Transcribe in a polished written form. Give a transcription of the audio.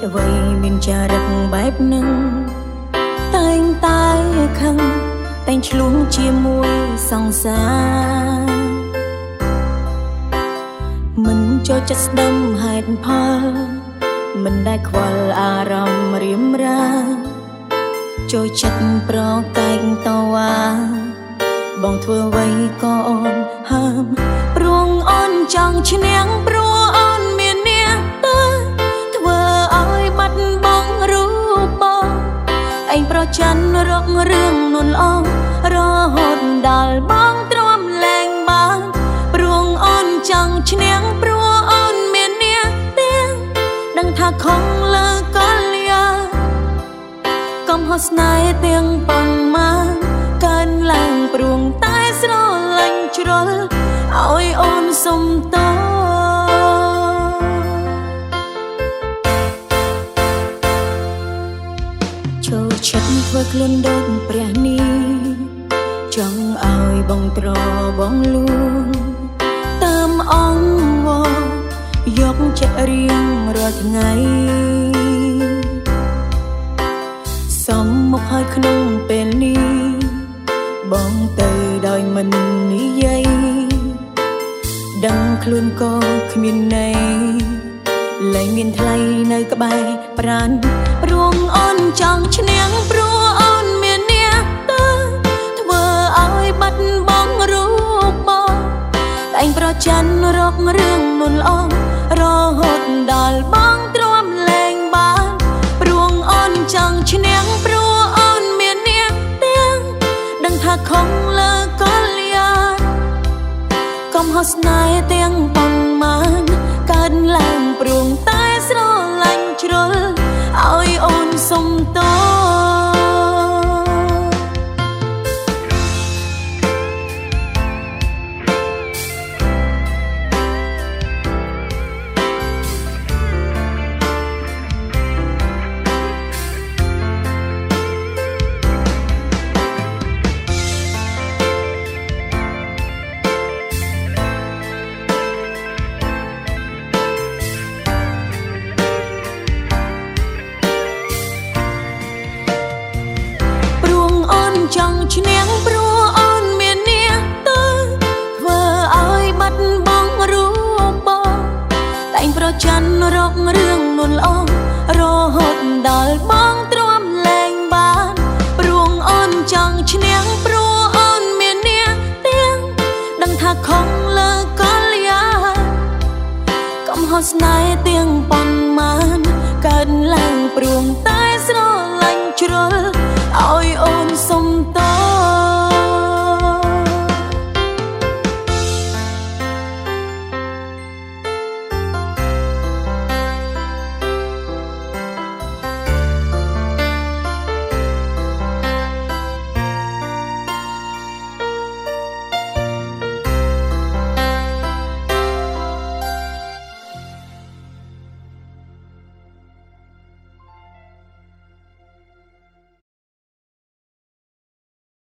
អ្វីមានចារឹកបែបនឹងតែងតែខឹងតែងឆ្លងជាមួយសង្សារមិនចូលចិត្តស្ដាំហេតុផលមិនដែលខ្វល់អារម្មណ៍រៀមរាចូលចិត្តប្រកែកតវ៉ាបងធ្វើអ្វីក៏អូនហាមព្រោះអូនចង់ឈ្នះព្រោះអូនមានអ្នកទៅធ្វើឲ្យបាត់បង់រូបបងឯងប្រច័ណ្ឌរករឿងនួនអងរហូតដល់បងទ្រាំលែងបានព្រោះអូនចង់ឈ្នះព្រោះអូនមានអ្នកទាំងដឹងថាខំលើកលយាកំហុសស្នេហ៍ទាំងប៉ុន្មានកើនឡើងព្រួងតែស្រលាញ់ជ្រុលឲ្យអូនសុំតចូលចិត្តធ្វើខ្លួនដូចព្រះនីចង់ឲ្យបងត្របងលួងតាមអង្វរយកចិត្តរៀងរាល់ថ្ងៃសំមុខឲ្យក្នុងពេលនេះបងទៅដោយមិននិយាយដឹងខ្លួនក៏គ្មានន័យលែងមានថ្លៃនៅក្បែរប្រាណព្រោះអូនចង់ឈ្នះព្រោះអូនមានអ្នកទៅធ្វើឲ្យបាត់បង់រូបបងតែងប្រច័ណ្ឌរករឿងនួនល្អរហូតដល់បងទ្រាំលែងបានព្រោះអូនចង់ឈ្នះព្រោះអូនមានអ្នកទាំងដឹងថាខំលើកលយាកំហុសស្នេហ៍ទាំងប៉ុន្មានកើតឡើងព្រួងតែស្រលាញ់ជ្រុលឲ្យអូនសុំតចង់ឈ្នះព្រោះអូនមានអ្នកទៅធ្វើឲ្យបាត់បង់រូបបងតែងប្រច័ណ្ឌរករឿងនួនល្អរហូតដល់បងទ្រាំលែងបានព្រោះអូនចង់ឈ្នះព្រោះអូនមានអ្នកទាំងដឹងថាខំលើកលយាកំហុសស្នេហ៍ទាំងប៉ុន្មានកើតឡើងព្រួងតែស្រលាញ់ជ្រុល